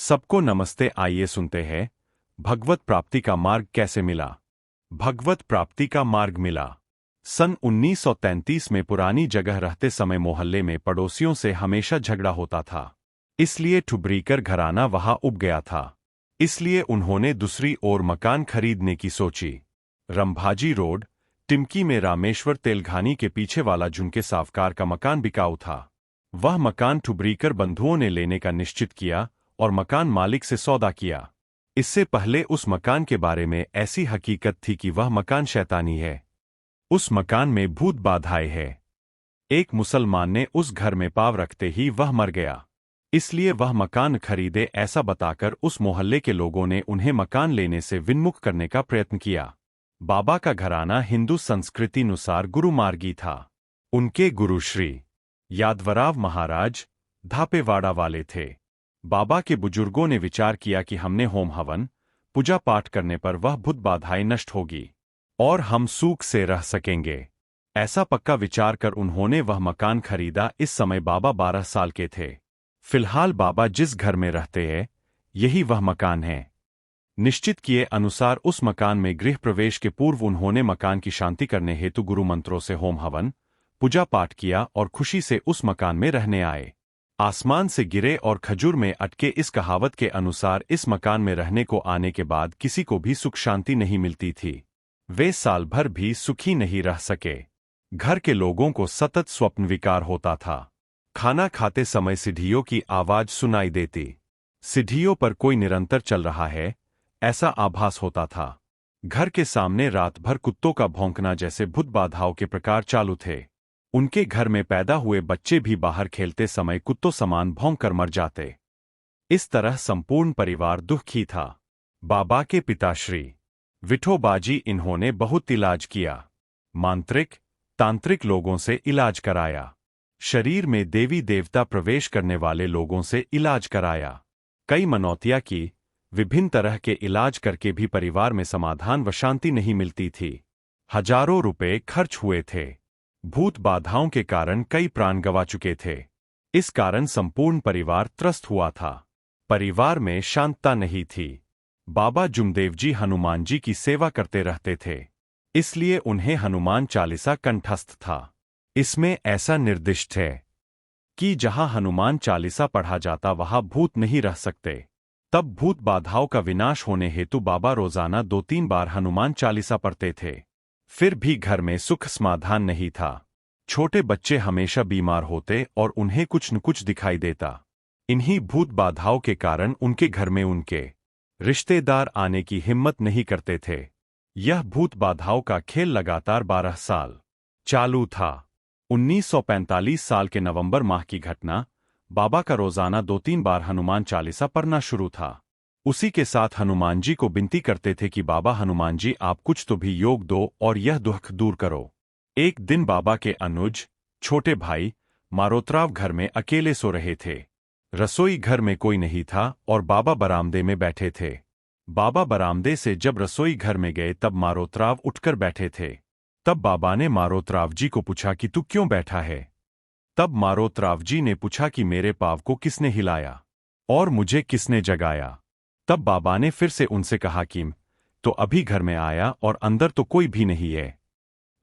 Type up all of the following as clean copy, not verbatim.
सबको नमस्ते। आइए सुनते हैं भगवत प्राप्ति का मार्ग कैसे मिला। भगवत प्राप्ति का मार्ग मिला। सन 1933 में पुरानी जगह रहते समय मोहल्ले में पड़ोसियों से हमेशा झगड़ा होता था, इसलिए ठुब्रीकर घराना वहां उब गया था। इसलिए उन्होंने दूसरी ओर मकान खरीदने की सोची। रंभाजी रोड, टिमकी में रामेश्वर तेलघानी के पीछे वाला झुनके सावकार का मकान बिकाऊ था। वह मकान ठुब्रीकर बंधुओं ने लेने का निश्चित किया और मकान मालिक से सौदा किया। इससे पहले उस मकान के बारे में ऐसी हकीकत थी कि वह मकान शैतानी है। उस मकान में भूत बाधाएं है। एक मुसलमान ने उस घर में पाँव रखते ही वह मर गया, इसलिए वह मकान खरीदे ऐसा बताकर उस मोहल्ले के लोगों ने उन्हें मकान लेने से विन्मुख करने का प्रयत्न किया। बाबा का घराना हिंदू संस्कृति अनुसार गुरुमार्गी था। उनके गुरु श्री यादवराव महाराज धापेवाड़ा वाले थे। बाबा के बुजुर्गों ने विचार किया कि हमने होम हवन पूजा पाठ करने पर वह भूत बाधाएं नष्ट होगी और हम सुख से रह सकेंगे। ऐसा पक्का विचार कर उन्होंने वह मकान खरीदा। इस समय बाबा 12 साल के थे। फिलहाल बाबा जिस घर में रहते हैं यही वह मकान है। निश्चित किए अनुसार उस मकान में गृह प्रवेश के पूर्व उन्होंने मकान की शांति करने हेतु गुरु मंत्रों से होम हवन पूजा पाठ किया और खुशी से उस मकान में रहने आए। आसमान से गिरे और खजूर में अटके, इस कहावत के अनुसार इस मकान में रहने को आने के बाद किसी को भी सुख शांति नहीं मिलती थी। वे साल भर भी सुखी नहीं रह सके। घर के लोगों को सतत स्वप्न विकार होता था। खाना खाते समय सीढ़ियों की आवाज सुनाई देती। सीढ़ियों पर कोई निरंतर चल रहा है ऐसा आभास होता था। घर के सामने रात भर कुत्तों का भौंकना जैसे भूत बाधाओं के प्रकार चालू थे। उनके घर में पैदा हुए बच्चे भी बाहर खेलते समय कुत्तों समान भौंक कर मर जाते। इस तरह संपूर्ण परिवार दुखी था। बाबा के पिताश्री विठोबाजी, इन्होंने बहुत इलाज किया। मांत्रिक तांत्रिक लोगों से इलाज कराया। शरीर में देवी देवता प्रवेश करने वाले लोगों से इलाज कराया। कई मनौतियां की। विभिन्न तरह के इलाज करके भी परिवार में समाधान व शांति नहीं मिलती थी। हजारों रुपए खर्च हुए थे। भूत बाधाओं के कारण कई प्राण गंवा चुके थे। इस कारण संपूर्ण परिवार त्रस्त हुआ था। परिवार में शांतता नहीं थी। बाबा जुमदेव जी हनुमान जी की सेवा करते रहते थे, इसलिए उन्हें हनुमान चालीसा कंठस्थ था। इसमें ऐसा निर्दिष्ट है कि जहां हनुमान चालीसा पढ़ा जाता वहां भूत नहीं रह सकते। तब भूत बाधाओं का विनाश होने हेतु बाबा रोजाना 2-3 बार हनुमान चालीसा पढ़ते थे। फिर भी घर में सुख समाधान नहीं था। छोटे बच्चे हमेशा बीमार होते और उन्हें कुछ न कुछ दिखाई देता। इन्हीं भूत बाधाओं के कारण उनके घर में उनके रिश्तेदार आने की हिम्मत नहीं करते थे। यह भूत बाधाओं का खेल लगातार 12 साल चालू था। 1945 साल के नवंबर माह की घटना। बाबा का रोजाना 2-3 बार हनुमान चालीसा पढ़ना शुरू था। उसी के साथ हनुमान जी को विनती करते थे कि बाबा हनुमान जी, आप कुछ तो भी योग दो और यह दुख दूर करो। एक दिन बाबा के अनुज छोटे भाई मारोतराव घर में अकेले सो रहे थे। रसोई घर में कोई नहीं था और बाबा बरामदे में बैठे थे। बाबा बरामदे से जब रसोई घर में गए तब मारोतराव उठकर बैठे थे। तब बाबा ने मारोतराव जी को पूछा कि तू क्यों बैठा है। तब मारोतराव जी ने पूछा कि मेरे पाँव को किसने हिलाया और मुझे किसने जगाया। तब बाबा ने फिर से उनसे कहा कि तो अभी घर में आया और अंदर तो कोई भी नहीं है।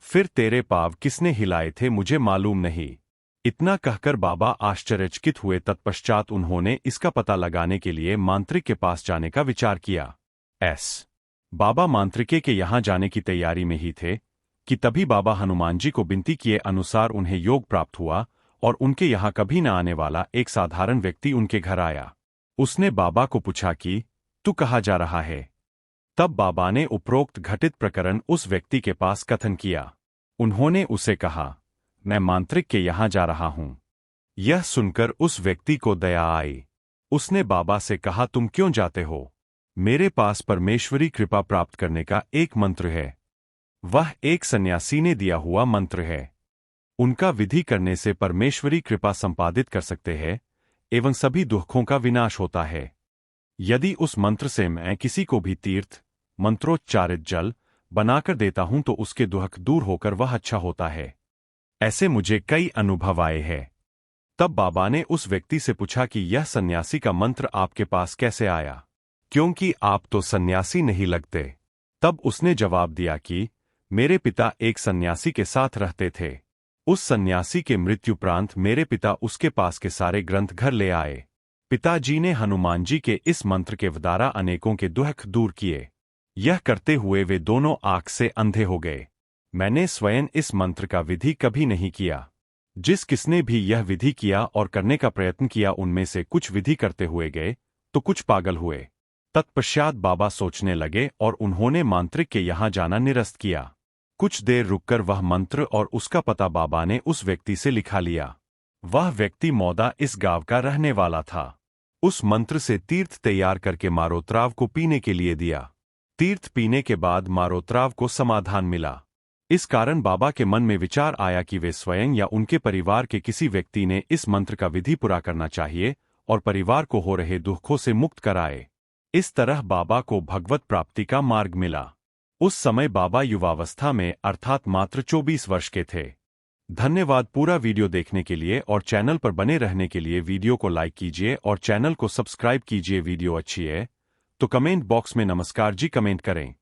फिर तेरे पाँव किसने हिलाए थे मुझे मालूम नहीं। इतना कहकर बाबा आश्चर्यचकित हुए। तत्पश्चात उन्होंने इसका पता लगाने के लिए मांत्रिक के पास जाने का विचार किया। बाबा मांत्रिके के यहां जाने की तैयारी में ही थे कि तभी बाबा हनुमान जी को विनती किए अनुसार उन्हें योग प्राप्त हुआ और उनके यहां कभी न आने वाला एक साधारण व्यक्ति उनके घर आया। उसने बाबा को पूछा कि तू कहाँ जा रहा है। तब बाबा ने उपरोक्त घटित प्रकरण उस व्यक्ति के पास कथन किया। उन्होंने उसे कहा, मैं मांत्रिक के यहां जा रहा हूं। यह सुनकर उस व्यक्ति को दया आई। उसने बाबा से कहा, तुम क्यों जाते हो। मेरे पास परमेश्वरी कृपा प्राप्त करने का एक मंत्र है। वह एक सन्यासी ने दिया हुआ मंत्र है। उनका विधि करने से परमेश्वरी कृपा संपादित कर सकते हैं एवं सभी दुखों का विनाश होता है। यदि उस मंत्र से मैं किसी को भी तीर्थ मंत्रोच्चारित जल बनाकर देता हूं तो उसके दुख दूर होकर वह अच्छा होता है। ऐसे मुझे कई अनुभव आए हैं। तब बाबा ने उस व्यक्ति से पूछा कि यह सन्यासी का मंत्र आपके पास कैसे आया, क्योंकि आप तो सन्यासी नहीं लगते। तब उसने जवाब दिया कि मेरे पिता एक सन्यासी के साथ रहते थे। उस सन्यासी के मृत्युपरांत मेरे पिता उसके पास के सारे ग्रंथ घर ले आए। पिताजी ने हनुमान जी के इस मंत्र के द्वारा अनेकों के दुख दूर किए। यह करते हुए वे दोनों आंख से अंधे हो गए। मैंने स्वयं इस मंत्र का विधि कभी नहीं किया। जिस किसने भी यह विधि किया और करने का प्रयत्न किया, उनमें से कुछ विधि करते हुए गए तो कुछ पागल हुए। तत्पश्चात बाबा सोचने लगे और उन्होंने मांत्रिक के यहां जाना निरस्त किया। कुछ देर रुककर वह मंत्र और उसका पता बाबा ने उस व्यक्ति से लिखा लिया। वह व्यक्ति मौदा इस गांव का रहने वाला था। उस मंत्र से तीर्थ तैयार करके मारोत्राव को पीने के लिए दिया। तीर्थ पीने के बाद मारोत्राव को समाधान मिला। इस कारण बाबा के मन में विचार आया कि वे स्वयं या उनके परिवार के किसी व्यक्ति ने इस मंत्र का विधि पूरा करना चाहिए और परिवार को हो रहे दुखों से मुक्त कराए। इस तरह बाबा को भगवत प्राप्ति का मार्ग मिला। उस समय बाबा युवावस्था में अर्थात मात्र 24 वर्ष के थे। धन्यवाद पूरा वीडियो देखने के लिए और चैनल पर बने रहने के लिए। वीडियो को लाइक कीजिए और चैनल को सब्सक्राइब कीजिए। वीडियो अच्छी है तो कमेंट बॉक्स में नमस्कार जी कमेंट करें।